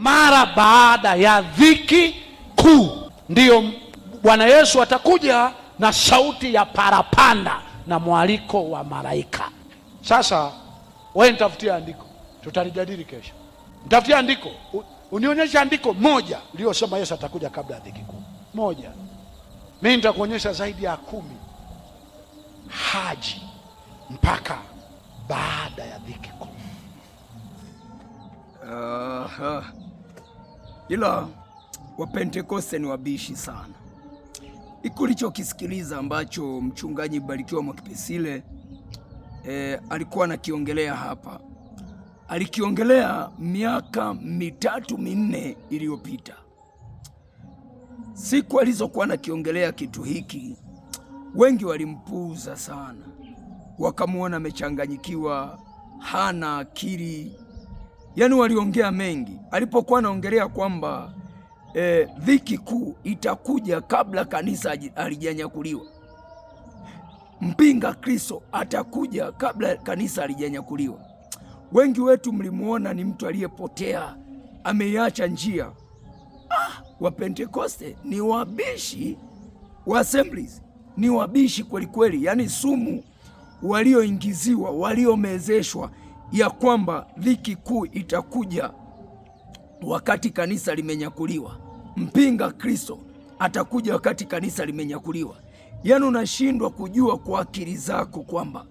mara baada ya dhiki kuu. Ndiyo Bwana Yesu atakuja na sauti ya parapanda na mwaliko wa malaika. Sasa wewe nitafutia andiko, tutalijadili kesho. Nitafutia andiko, unionyesha andiko moja lililosema Yesu atakuja kabla ya dhiki kuu. Moja. Mimi nitakuonyesha zaidi ya 10 haji mpaka baada ya dhiki kuu. Ila Wapentekoste ni wabishi sana. Ikulichokisikiliza ambacho mchungaji Barikiwa Mwakipesile alikuwa anakiongelea hapa, alikiongelea miaka 3-4 iliyopita. Siku alizokuwa anakiongelea kitu hiki, wengi walimpuuza sana, wakamuona amechanganyikiwa, hana akili, yaani waliongea mengi. Alipokuwa anaongelea kwamba dhiki kuu itakuja kabla kanisa halijanyakuliwa, mpinga Kristo atakuja kabla kanisa halijanyakuliwa, wengi wetu mlimuona ni mtu aliyepotea, ameiacha njia. Wapentekoste ni wabishi, wa Assemblies ni wabishi kweli kweli, yaani sumu walioingiziwa, waliomezeshwa ya kwamba dhiki kuu itakuja wakati kanisa limenyakuliwa. Mpinga Kristo atakuja wakati kanisa limenyakuliwa. Yaani unashindwa kujua kwa akili zako kwamba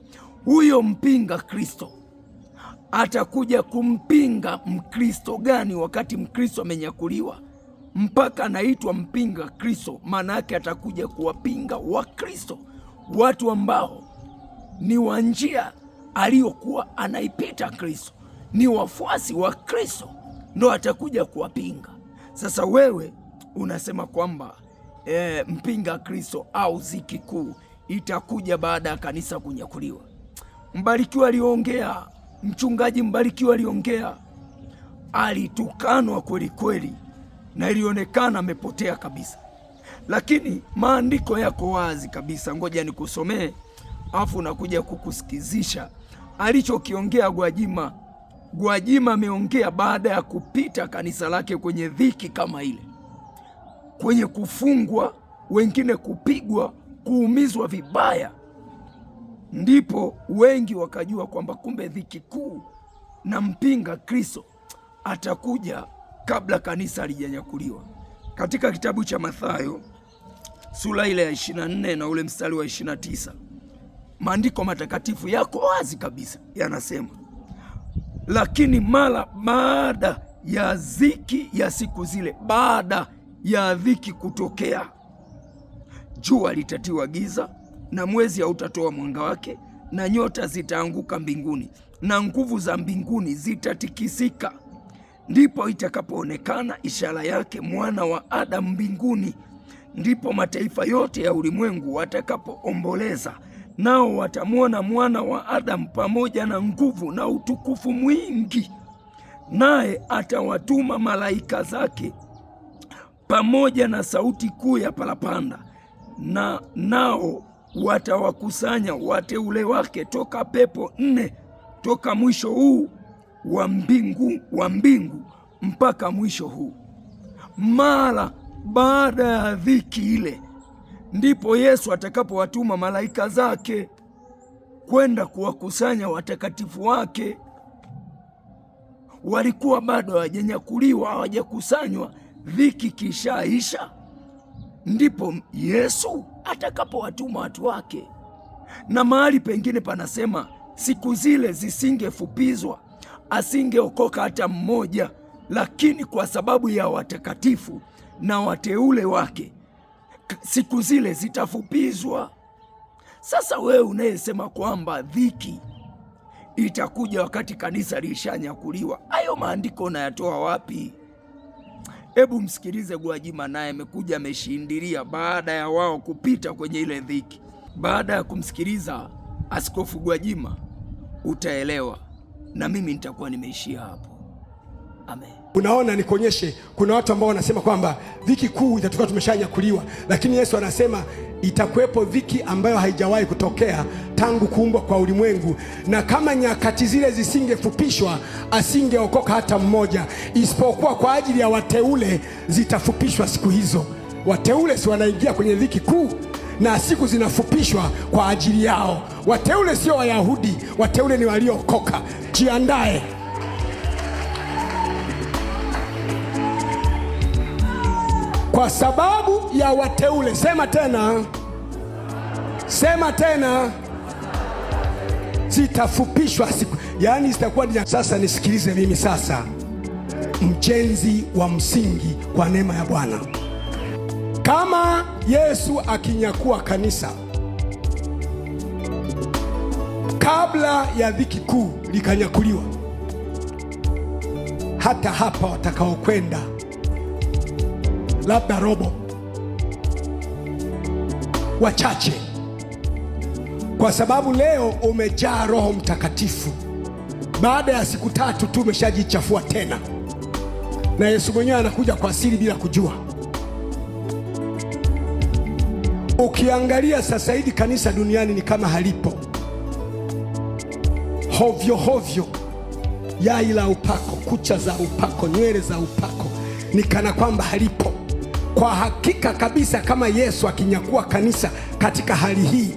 huyo mpinga Kristo atakuja kumpinga Mkristo gani wakati Mkristo amenyakuliwa? Mpaka anaitwa mpinga Kristo, maana yake atakuja kuwapinga Wakristo, watu ambao ni wa njia aliyokuwa anaipita Kristo, ni wafuasi wa Kristo, ndo atakuja kuwapinga. Sasa wewe unasema kwamba mpinga Kristo au dhiki kuu itakuja baada ya kanisa kunyakuliwa. Mbarikiwa aliongea, mchungaji Mbarikiwa aliongea, alitukanwa kweli kweli na ilionekana amepotea kabisa, lakini maandiko yako wazi kabisa. Ngoja nikusomee, afu nakuja kukusikizisha alichokiongea Gwajima. Gwajima ameongea baada ya kupita kanisa lake kwenye dhiki kama ile, kwenye kufungwa, wengine kupigwa, kuumizwa vibaya, ndipo wengi wakajua kwamba kumbe dhiki kuu na mpinga Kristo atakuja kabla kanisa halijanyakuliwa. Katika kitabu cha Mathayo sura ile ya 24 na ule mstari wa 29, maandiko matakatifu yako wazi kabisa, yanasema, lakini mara baada ya dhiki ya siku zile, baada ya dhiki kutokea, jua litatiwa giza na mwezi hautatoa mwanga wake, na nyota zitaanguka mbinguni na nguvu za mbinguni zitatikisika. Ndipo itakapoonekana ishara yake Mwana wa Adamu mbinguni. Ndipo mataifa yote ya ulimwengu watakapoomboleza, nao watamwona Mwana wa Adamu pamoja na nguvu na utukufu mwingi, naye atawatuma malaika zake pamoja na sauti kuu ya parapanda, na nao watawakusanya wateule wake toka pepo 4, toka mwisho huu wa mbingu mpaka mwisho huu. Mara baada ya dhiki ile, ndipo Yesu atakapowatuma malaika zake kwenda kuwakusanya watakatifu wake. Walikuwa bado hawajanyakuliwa, hawajakusanywa, dhiki kishaisha, ndipo Yesu atakapowatuma watu wake. Na mahali pengine panasema siku zile zisingefupizwa, asingeokoka hata mmoja, lakini kwa sababu ya watakatifu na wateule wake siku zile zitafupizwa. Sasa wewe unayesema kwamba dhiki itakuja wakati kanisa lishanyakuliwa, hayo maandiko unayatoa wapi? Hebu msikilize Gwajima, naye amekuja ameshindilia baada ya wao kupita kwenye ile dhiki. Baada ya kumsikiliza Askofu Gwajima utaelewa, na mimi nitakuwa nimeishia hapo. Amen. Unaona, nikuonyeshe, kuna watu ambao wanasema kwamba dhiki kuu itatoka tumeshanyakuliwa, lakini Yesu anasema itakuwepo dhiki ambayo haijawahi kutokea tangu kuumbwa kwa ulimwengu, na kama nyakati zile zisingefupishwa asingeokoka hata mmoja, isipokuwa kwa ajili ya wateule zitafupishwa siku hizo. Wateule si wanaingia kwenye dhiki kuu, na siku zinafupishwa kwa ajili yao. Wateule sio Wayahudi, wateule ni waliookoka. Jiandae. Kwa sababu ya wateule, sema tena, sema tena, zitafupishwa siku, yaani zitakuwa. Sasa nisikilize mimi sasa, mjenzi wa msingi kwa neema ya Bwana. Kama Yesu akinyakua kanisa kabla ya dhiki kuu likanyakuliwa, hata hapa watakaokwenda labda robo, wachache, kwa sababu leo umejaa Roho Mtakatifu. Baada ya siku 3 tu umeshajichafua tena, na Yesu mwenyewe anakuja kwa asili bila kujua. Ukiangalia sasa hivi kanisa duniani ni kama halipo, hovyo hovyo, yai la upako, kucha za upako, nywele za upako, ni kana kwamba halipo. Kwa hakika kabisa, kama Yesu akinyakua kanisa katika hali hii,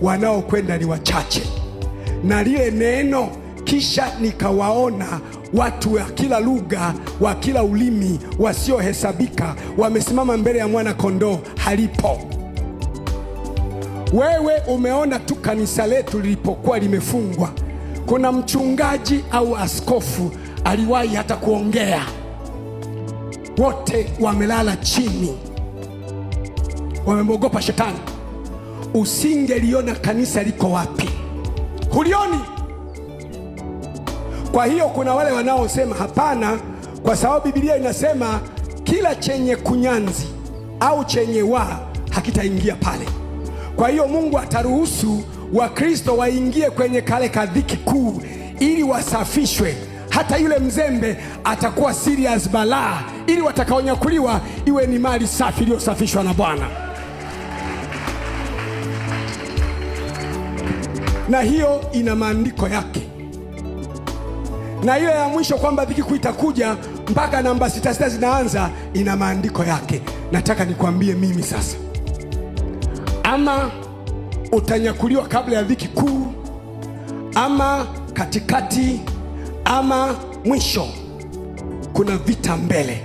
wanaokwenda ni wachache. Na lile neno, kisha nikawaona watu wa kila lugha, wa kila ulimi, wasiohesabika, wamesimama mbele ya mwana kondoo, halipo. Wewe umeona tu kanisa letu lilipokuwa limefungwa, kuna mchungaji au askofu aliwahi hata kuongea, wote wamelala chini, wamemwogopa shetani. Usingeliona kanisa liko wapi? Hulioni. Kwa hiyo kuna wale wanaosema hapana, kwa sababu Biblia inasema kila chenye kunyanzi au chenye waa hakitaingia pale. Kwa hiyo Mungu ataruhusu Wakristo waingie kwenye kale kadhiki kuu ili wasafishwe. Hata yule mzembe atakuwa serious balaa, ili watakaonyakuliwa iwe ni mali safi iliyosafishwa na Bwana. Na hiyo ina maandiko yake. Na ile ya mwisho kwamba dhiki kuu itakuja mpaka namba 66 zinaanza, ina maandiko yake. Nataka nikwambie mimi sasa, ama utanyakuliwa kabla ya dhiki kuu, ama katikati, ama mwisho, kuna vita mbele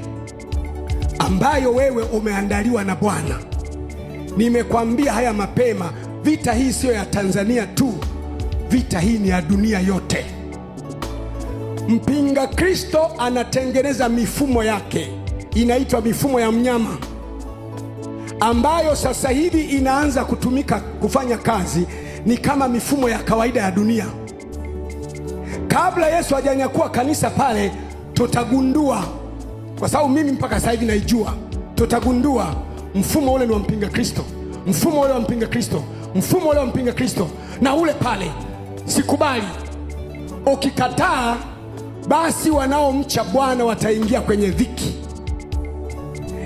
ambayo wewe umeandaliwa na Bwana. Nimekwambia haya mapema, vita hii siyo ya Tanzania tu, vita hii ni ya dunia yote. Mpinga Kristo anatengeneza mifumo yake, inaitwa mifumo ya mnyama, ambayo sasa hivi inaanza kutumika kufanya kazi, ni kama mifumo ya kawaida ya dunia. Kabla Yesu hajanyakua kanisa pale, tutagundua, kwa sababu mimi mpaka sasa hivi naijua, tutagundua mfumo ule ni wa mpinga Kristo, mfumo ule wa mpinga Kristo, mfumo ule wa mpinga Kristo, na ule pale sikubali. Ukikataa, basi wanaomcha Bwana wataingia kwenye dhiki.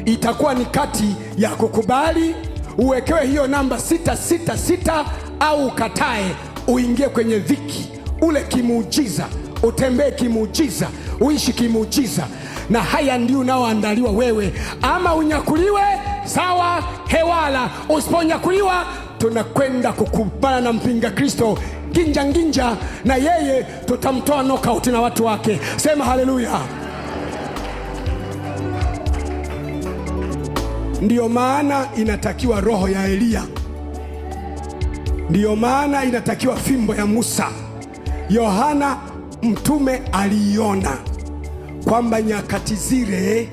Itakuwa ni kati ya kukubali uwekewe hiyo namba 666 au ukatae uingie kwenye dhiki, ule kimuujiza, utembee kimuujiza, uishi kimuujiza. Na haya ndio unaoandaliwa wewe, ama unyakuliwe sawa hewala. Usiponyakuliwa, tunakwenda kukubana na mpinga Kristo ginja nginja, na yeye tutamtoa knockout na watu wake. Sema haleluya. Ndiyo maana inatakiwa roho ya Eliya, ndiyo maana inatakiwa fimbo ya Musa. Yohana mtume aliiona kwamba nyakati zile,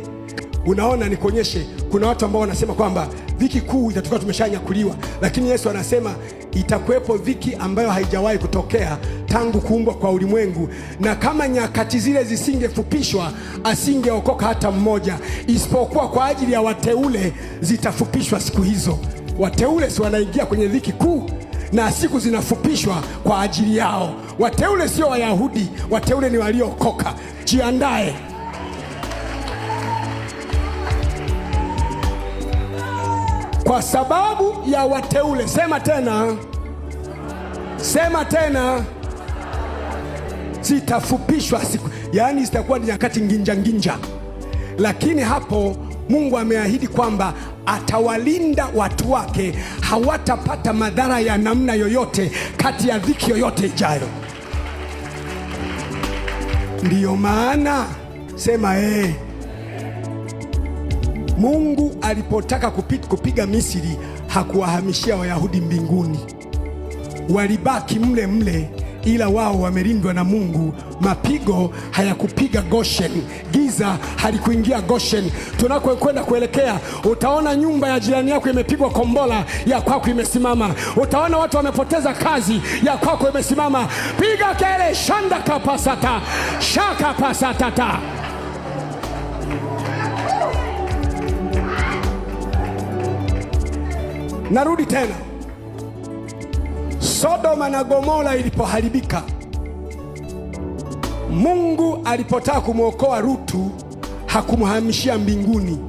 unaona, nikuonyeshe, kuna watu ambao wanasema kwamba dhiki kuu itatoka tumeshanyakuliwa, lakini Yesu anasema itakuwepo dhiki ambayo haijawahi kutokea tangu kuumbwa kwa ulimwengu, na kama nyakati zile zisingefupishwa asingeokoka hata mmoja, isipokuwa kwa ajili ya wateule zitafupishwa siku hizo. Wateule si wanaingia kwenye dhiki kuu, na siku zinafupishwa kwa ajili yao. Wateule sio Wayahudi, wateule ni waliookoka. Jiandae. Kwa sababu ya wateule, sema tena, Sema tena, zitafupishwa siku, yaani zitakuwa ni nyakati nginja, lakini hapo Mungu ameahidi kwamba atawalinda watu wake, hawatapata madhara ya namna yoyote kati ya dhiki yoyote ijayo. Ndiyo maana sema Mungu alipotaka kupiga Misri hakuwahamishia Wayahudi mbinguni, walibaki mle mle, ila wao wamelindwa na Mungu. Mapigo hayakupiga Goshen, giza halikuingia Goshen. Tunakokwenda kuelekea, utaona nyumba ya jirani yako imepigwa kombola, ya kwako imesimama. Utaona watu wamepoteza kazi, ya kwako imesimama. Piga kelele, shanda kapasata, shaka pasatata. Narudi tena, Sodoma na Gomora ilipoharibika, Mungu alipotaka kumwokoa Lutu hakumhamishia mbinguni,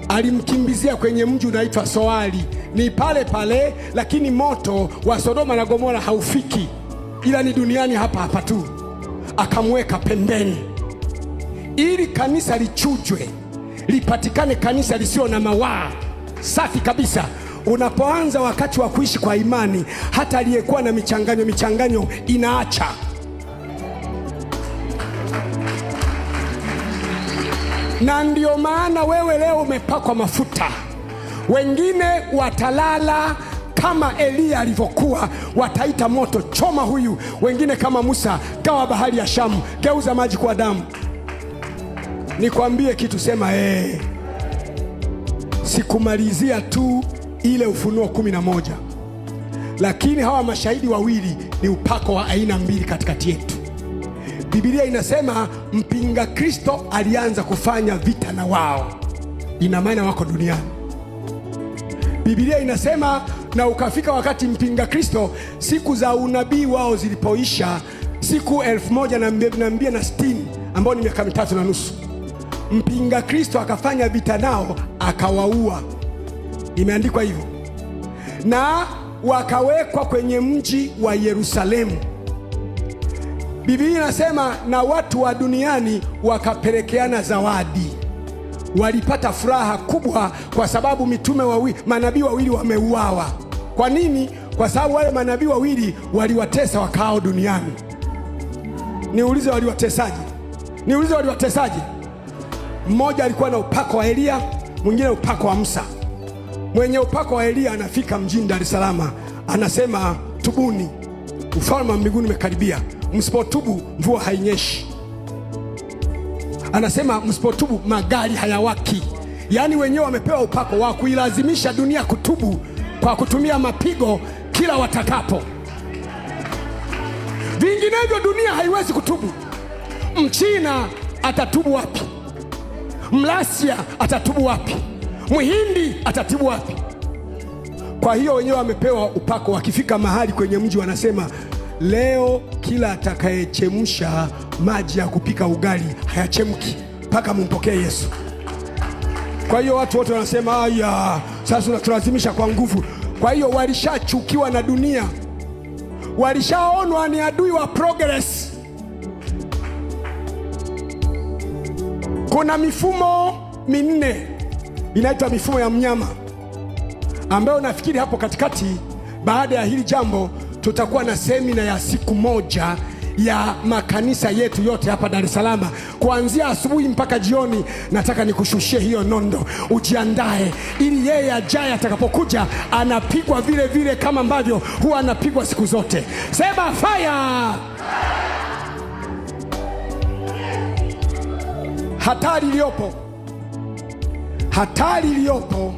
alimkimbizia kwenye mji unaitwa Soari. Ni pale pale, lakini moto wa Sodoma na Gomora haufiki, ila ni duniani hapa hapa tu. Akamweka pembeni ili kanisa lichujwe, lipatikane kanisa lisio na mawaa, safi kabisa. Unapoanza wakati wa kuishi kwa imani, hata aliyekuwa na michanganyo inaacha. Na ndio maana wewe leo umepakwa mafuta. Wengine watalala kama Eliya alivyokuwa, wataita moto, choma huyu. Wengine kama Musa, gawa bahari ya Shamu, geuza maji kwa damu. Nikwambie kitu, sema sikumalizia tu ile Ufunuo 11, lakini hawa mashahidi wawili ni upako wa aina mbili katikati yetu. Biblia inasema mpinga Kristo alianza kufanya vita na wao, ina maana wako duniani. Biblia inasema na ukafika wakati mpinga Kristo, siku za unabii wao zilipoisha, siku 1260 ambao ni miaka 3.5, mpinga Kristo akafanya vita nao, akawaua. Imeandikwa hivyo, na wakawekwa kwenye mji wa Yerusalemu. Biblia inasema na watu wa duniani wakapelekeana zawadi. Walipata furaha kubwa kwa sababu manabii wawili wameuawa. Kwa nini? Kwa sababu wale manabii wawili waliwatesa wakao duniani. Niulize waliwatesaje? Mmoja alikuwa na upako wa Eliya, mwingine upako wa Musa. Mwenye upako wa Eliya anafika mjini Dar es Salaam, anasema tubuni, ufalme wa mbinguni umekaribia. Msipotubu mvua hainyeshi. Anasema msipotubu magari hayawaki. Yaani wenyewe wamepewa upako wa kuilazimisha dunia kutubu kwa kutumia mapigo kila watakapo. Vinginevyo dunia haiwezi kutubu. Mchina atatubu wapi? Mlasia atatubu wapi? Mhindi atatubu wapi? Kwa hiyo wenyewe wamepewa upako. Wakifika mahali kwenye mji wanasema, leo kila atakayechemsha maji ya kupika ugali hayachemki mpaka mumpokee Yesu. Kwa hiyo watu wote wanasema, haya sasa tunatulazimisha kwa nguvu. Kwa hiyo walishachukiwa na dunia, walishaonwa ni adui wa progress. Kuna mifumo minne inaitwa mifumo ya mnyama, ambayo nafikiri hapo katikati, baada ya hili jambo, tutakuwa na semina ya siku moja ya makanisa yetu yote hapa Dar es Salaam, kuanzia asubuhi mpaka jioni. Nataka nikushushie hiyo nondo, ujiandae, ili yeye ajaye atakapokuja anapigwa vile vile kama ambavyo huwa anapigwa siku zote. Sema fire! Hatari iliyopo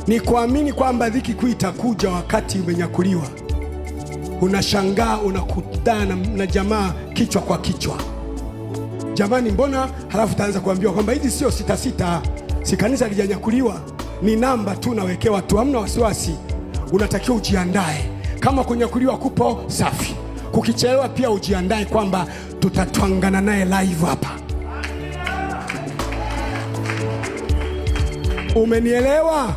ni kuamini kwamba dhiki kuu itakuja wakati umenyakuliwa. Unashangaa unakutana na jamaa kichwa kwa kichwa, jamani mbona? Halafu taanza kuambiwa kwamba hizi sio 66, si kanisa lijanyakuliwa, ni namba tu nawekewa tu, hamna wasiwasi. Unatakiwa ujiandae, kama kunyakuliwa kupo safi, kukichelewa pia ujiandae kwamba tutatwangana naye live hapa. Umenielewa?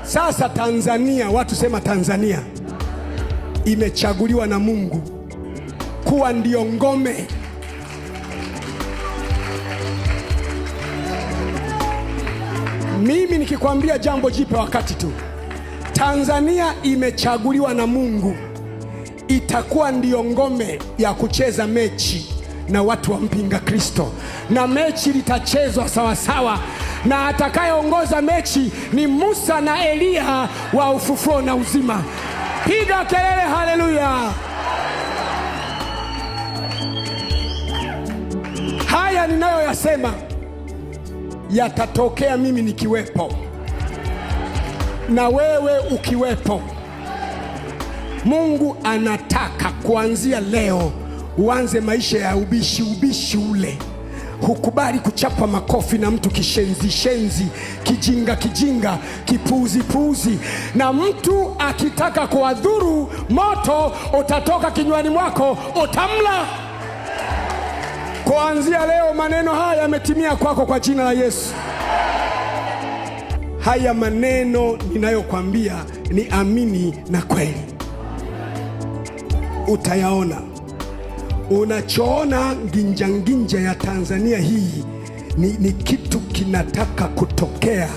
Sasa Tanzania, watu sema Tanzania. imechaguliwa na Mungu kuwa ndiyo ngome. Mimi nikikwambia jambo jipya wakati tu, Tanzania imechaguliwa na Mungu, itakuwa ndiyo ngome ya kucheza mechi na watu wa mpinga Kristo, na mechi litachezwa sawasawa, na atakayeongoza mechi ni Musa na Eliya wa ufufuo na uzima. Piga kelele, haleluya! Haya ninayoyasema yatatokea mimi nikiwepo na wewe ukiwepo. Mungu anataka kuanzia leo uanze maisha ya ubishi ule. Hukubali kuchapwa makofi na mtu kishenzi, kijinga, kipuuzi. Na mtu akitaka kuwadhuru, moto utatoka kinywani mwako, utamla. Kuanzia leo maneno haya yametimia kwako kwa jina la Yesu. Haya maneno ninayokwambia ni amini na kweli. Utayaona. Unachoona nginja ya Tanzania hii ni kitu kinataka kutokea.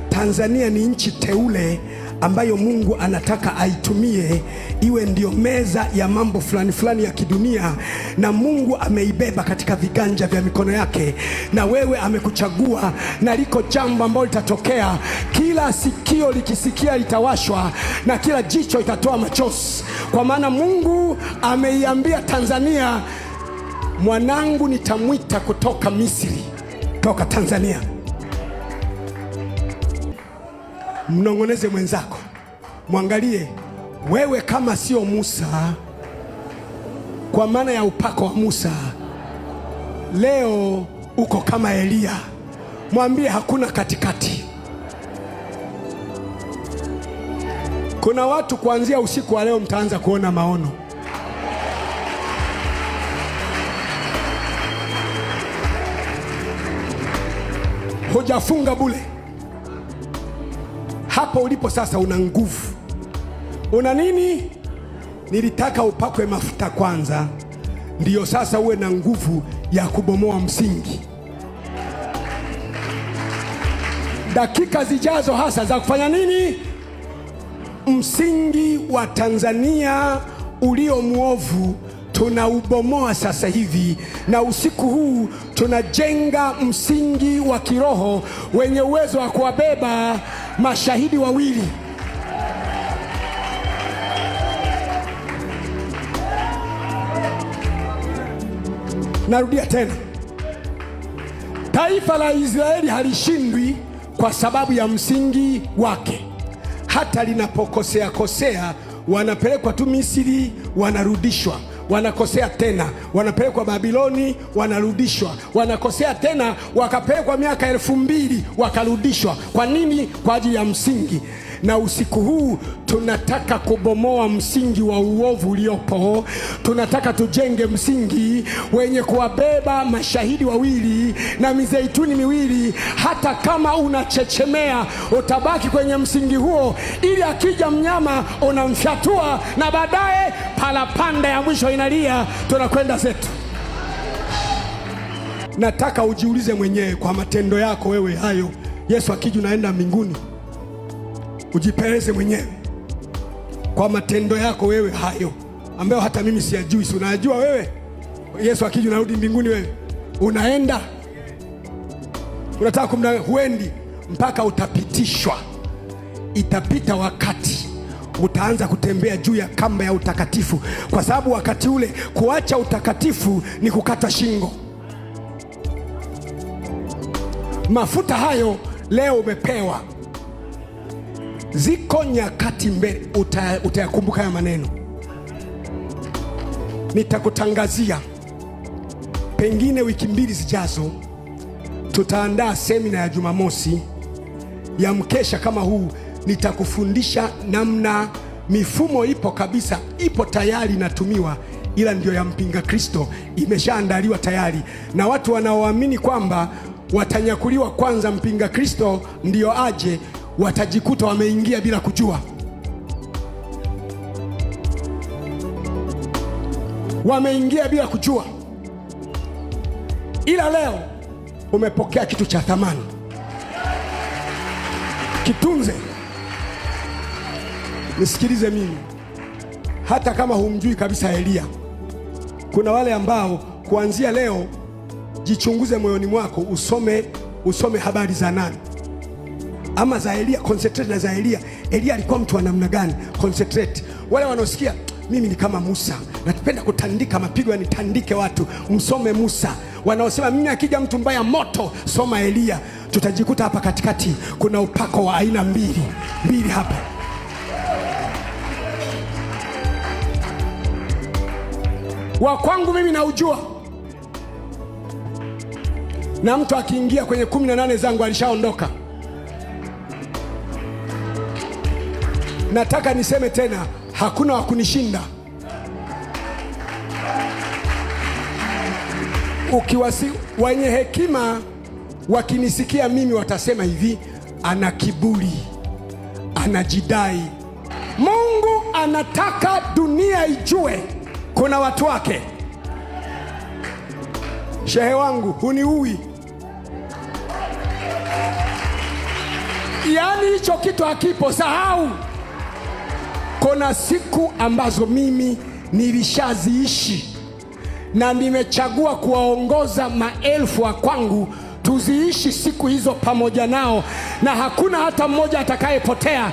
Tanzania ni nchi teule ambayo Mungu anataka aitumie iwe ndio meza ya mambo fulani ya kidunia, na Mungu ameibeba katika viganja vya mikono yake, na wewe amekuchagua, na liko jambo ambalo litatokea. Kila sikio likisikia litawashwa, na kila jicho itatoa machozi, kwa maana Mungu ameiambia Tanzania, mwanangu nitamwita kutoka Misri, toka Tanzania. Mnongoneze mwenzako, mwangalie, wewe kama sio Musa, kwa maana ya upako wa Musa, leo uko kama Eliya. Mwambie hakuna katikati. Kuna watu kuanzia usiku wa leo mtaanza kuona maono. Hujafunga bure. Hapo ulipo sasa una nguvu. Una nini? Nilitaka upakwe mafuta kwanza, ndiyo sasa uwe na nguvu ya kubomoa msingi. Dakika zijazo hasa za kufanya nini? Msingi wa Tanzania ulio muovu tunaubomoa sasa hivi, na usiku huu tunajenga msingi wa kiroho wenye uwezo wa kuwabeba mashahidi wawili. Narudia tena, taifa la Israeli halishindwi kwa sababu ya msingi wake. Hata linapokosea wanapelekwa tu Misri, wanarudishwa. Wanakosea tena, wanapelekwa Babiloni, wanarudishwa. Wanakosea tena, wakapelekwa miaka 2000, wakarudishwa. Kwa nini? Kwa ajili ya msingi. Na usiku huu tunataka kubomoa msingi wa uovu uliopo. Tunataka tujenge msingi wenye kuwabeba mashahidi wawili na mizeituni miwili. Hata kama unachechemea, utabaki kwenye msingi huo, ili akija mnyama unamfyatua, na baadaye parapanda ya mwisho inalia, tunakwenda zetu. Nataka ujiulize mwenyewe, kwa matendo yako wewe hayo, Yesu akija unaenda mbinguni? Ujipeleze mwenyewe kwa matendo yako wewe hayo, ambayo hata mimi siyajui. Si unajua wewe, Yesu akija unarudi mbinguni, wewe unaenda? Unataka huendi mpaka utapitishwa. Itapita wakati utaanza kutembea juu ya kamba ya utakatifu, kwa sababu wakati ule kuacha utakatifu ni kukata shingo. Mafuta hayo leo umepewa. Ziko nyakati mbele utayakumbuka ya maneno. Nitakutangazia pengine wiki 2 zijazo, tutaandaa semina ya Jumamosi ya mkesha kama huu. Nitakufundisha namna mifumo ipo kabisa, ipo tayari inatumiwa, ila ndio ya mpinga Kristo imeshaandaliwa tayari, na watu wanaoamini kwamba watanyakuliwa kwanza, mpinga Kristo ndio aje, watajikuta wameingia bila kujua. wameingia bila kujua, ila leo umepokea kitu cha thamani. Kitunze. Nisikilize mimi, hata kama humjui kabisa Elia, kuna wale ambao kuanzia leo jichunguze moyoni mwako, usome habari za nani ama za Elia. Concentrate na za Elia. Elia alikuwa mtu wa namna gani? Concentrate. Wale wanaosikia mimi ni kama Musa, napenda kutandika mapigo, nitandike watu, msome Musa. Wanaosema mimi akija mtu mbaya moto, soma Elia. Tutajikuta hapa katikati kuna upako wa aina mbili hapa. Wa kwangu mimi naujua, na mtu akiingia kwenye 18 zangu alishaondoka. Nataka niseme tena, hakuna wa kunishinda. Wenye hekima wakinisikia mimi watasema hivi, ana kiburi, anajidai. Mungu anataka dunia ijue kuna watu wake. Shehe wangu, huniui. Yaani hicho kitu hakipo, sahau. Kuna siku ambazo mimi nilishaziishi na nimechagua kuwaongoza maelfu wa kwangu tuziishi siku hizo pamoja nao, na hakuna hata mmoja atakayepotea.